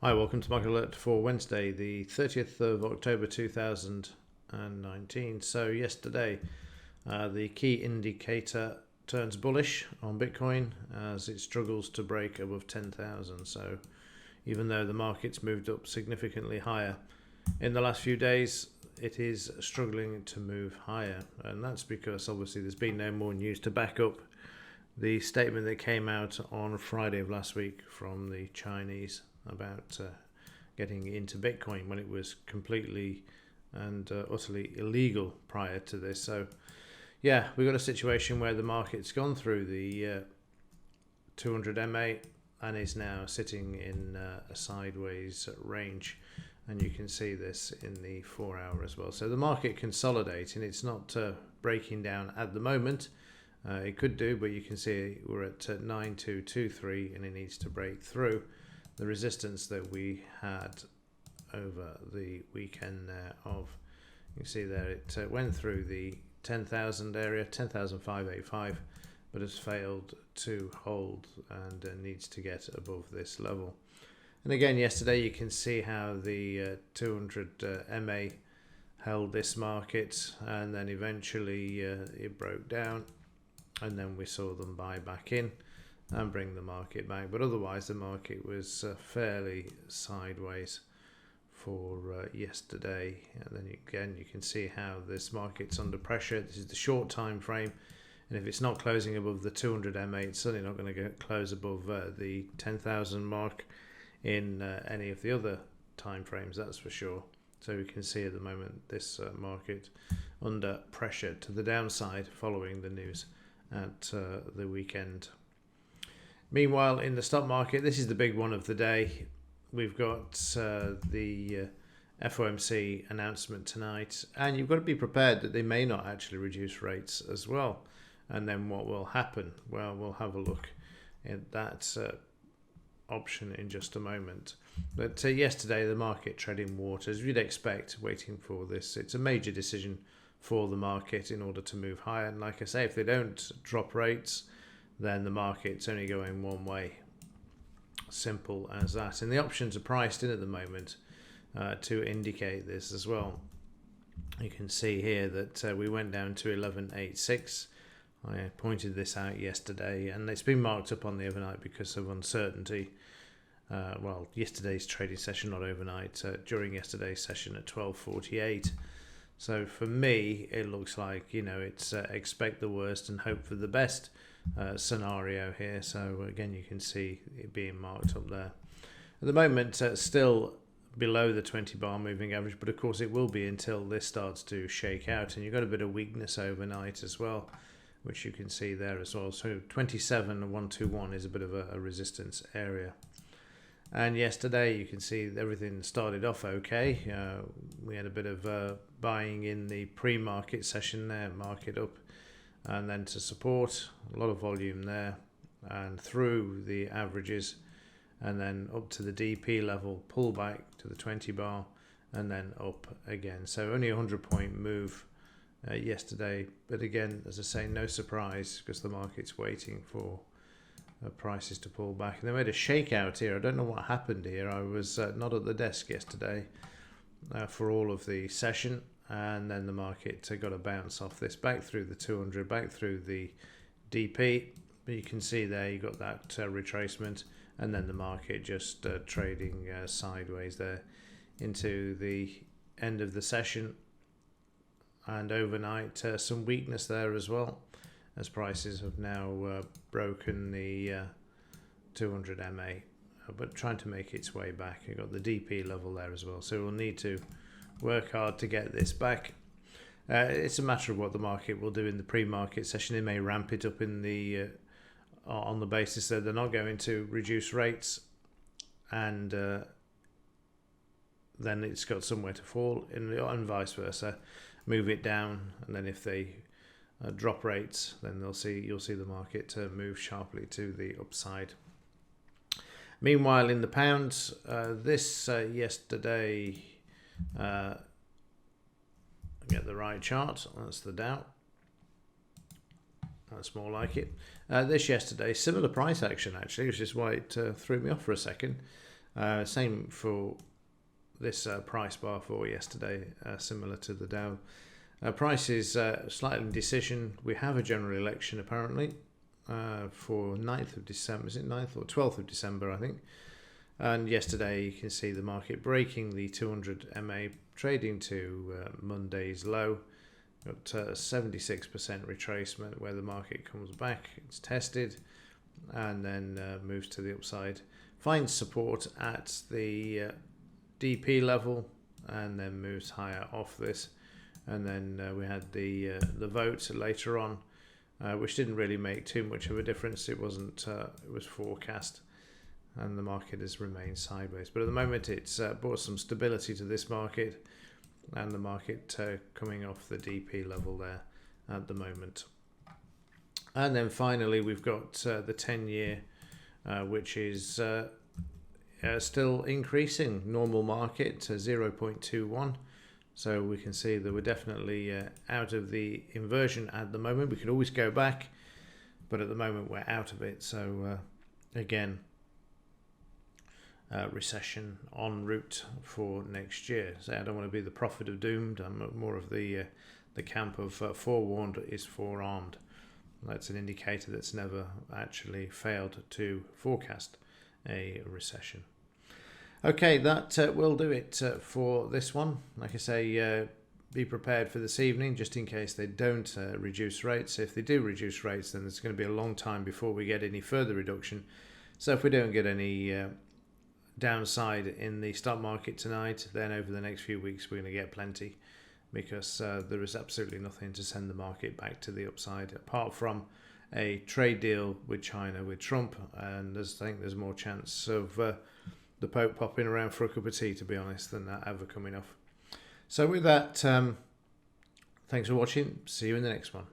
Hi, welcome to Market Alert for Wednesday, the 30th of October 2019. So yesterday, the key indicator turns bullish on Bitcoin as it struggles to break above 10,000. So even though the market's moved up significantly higher in the last few days, it is struggling to move higher. And that's because obviously there's been no more news to back up the statement that came out on Friday of last week from the Chinese about getting into Bitcoin when it was completely and utterly illegal prior to this. So yeah, we've got a situation where the market's gone through the 200 MA and is now sitting in a sideways range, and you can see this in the 4 hour as well. So the market consolidating, it's not breaking down at the moment. It could do, but you can see we're at 9223 and it needs to break through the resistance that we had over the weekend there of, you can see there it went through the 10,000 area, 10,585, but has failed to hold and needs to get above this level. And again, yesterday you can see how the 200 MA held this market, and then eventually it broke down, and then we saw them buy back in and bring the market back. But otherwise the market was fairly sideways for yesterday. And then again you can see how this market's under pressure. This is the short time frame, and if it's not closing above the 200 MA, it's certainly not going to close above the 10,000 mark in any of the other time frames, that's for sure. So we can see at the moment this market under pressure to the downside following the news at the weekend. Meanwhile, in the stock market, this is the big one of the day. We've got the FOMC announcement tonight, and you've got to be prepared that they may not actually reduce rates as well. And then what will happen? Well, we'll have a look at that option in just a moment. But yesterday, the market treading water, as you'd expect, waiting for this. It's a major decision for the market in order to move higher. And like I say, if they don't drop rates, then the market's only going one way. Simple as that. And the options are priced in at the moment to indicate this as well. You can see here that we went down to 1186. I pointed this out yesterday, and it's been marked up on the overnight because of uncertainty. Well, yesterday's trading session, not overnight, during yesterday's session at 12:48. So for me, it looks like, it's expect the worst and hope for the best scenario here. So again, you can see it being marked up there. At the moment, still below the 20 bar moving average, but of course it will be until this starts to shake out, and you've got a bit of weakness overnight as well, which you can see there as well. So 27,121 is a bit of a resistance area. And yesterday you can see everything started off okay. We had a bit of buying in the pre-market session there, market up, and then to support, a lot of volume there, and through the averages, and then up to the DP level, pull back to the 20 bar, and then up again. So only a 100-point move yesterday, but again, as I say, no surprise because the market's waiting for prices to pull back. And they made a shakeout here. I don't know what happened here. I was not at the desk yesterday for all of the session, and then the market got a bounce off this back through the 200, back through the DP. But you can see there you got that retracement, and then the market just trading sideways there into the end of the session. And overnight some weakness there as well, as prices have now broken the 200 MA, but trying to make its way back. You've got the DP level there as well, so we'll need to work hard to get this back. It's a matter of what the market will do in the pre-market session. They may ramp it up in the on the basis that they're not going to reduce rates, and then it's got somewhere to fall, and vice versa. Move it down, and then if they drop rates, then you'll see the market move sharply to the upside. Meanwhile, in the pounds, this yesterday, get the right chart. That's the Dow. That's more like it. This yesterday, similar price action actually, which is why it threw me off for a second. Same for this price bar for yesterday, similar to the Dow. Price is slightly in decision. We have a general election apparently for 9th of December. Is it 9th or 12th of December, I think? And yesterday you can see the market breaking the 200 MA, trading to Monday's low. Got 76% retracement where the market comes back. It's tested and then moves to the upside. Finds support at the DP level and then moves higher off this. And then we had the vote later on, which didn't really make too much of a difference. It wasn't. It was forecast, and the market has remained sideways. But at the moment, it's brought some stability to this market, and the market coming off the DP level there at the moment. And then finally, we've got the 10-year, which is still increasing. Normal market to 0.21. So we can see that we're definitely out of the inversion at the moment. We could always go back, but at the moment we're out of it. So again, recession en route for next year. So I don't want to be the prophet of doomed. I'm more of the camp of forewarned is forearmed. That's an indicator that's never actually failed to forecast a recession. Okay, that will do it for this one. Like I say, be prepared for this evening just in case they don't reduce rates. If they do reduce rates, then it's going to be a long time before we get any further reduction. So if we don't get any downside in the stock market tonight, then over the next few weeks we're going to get plenty, because there is absolutely nothing to send the market back to the upside apart from a trade deal with China, with Trump, and I think there's more chance of the Pope popping around for a cup of tea, to be honest, than that ever coming off. So with that, thanks for watching. See you in the next one.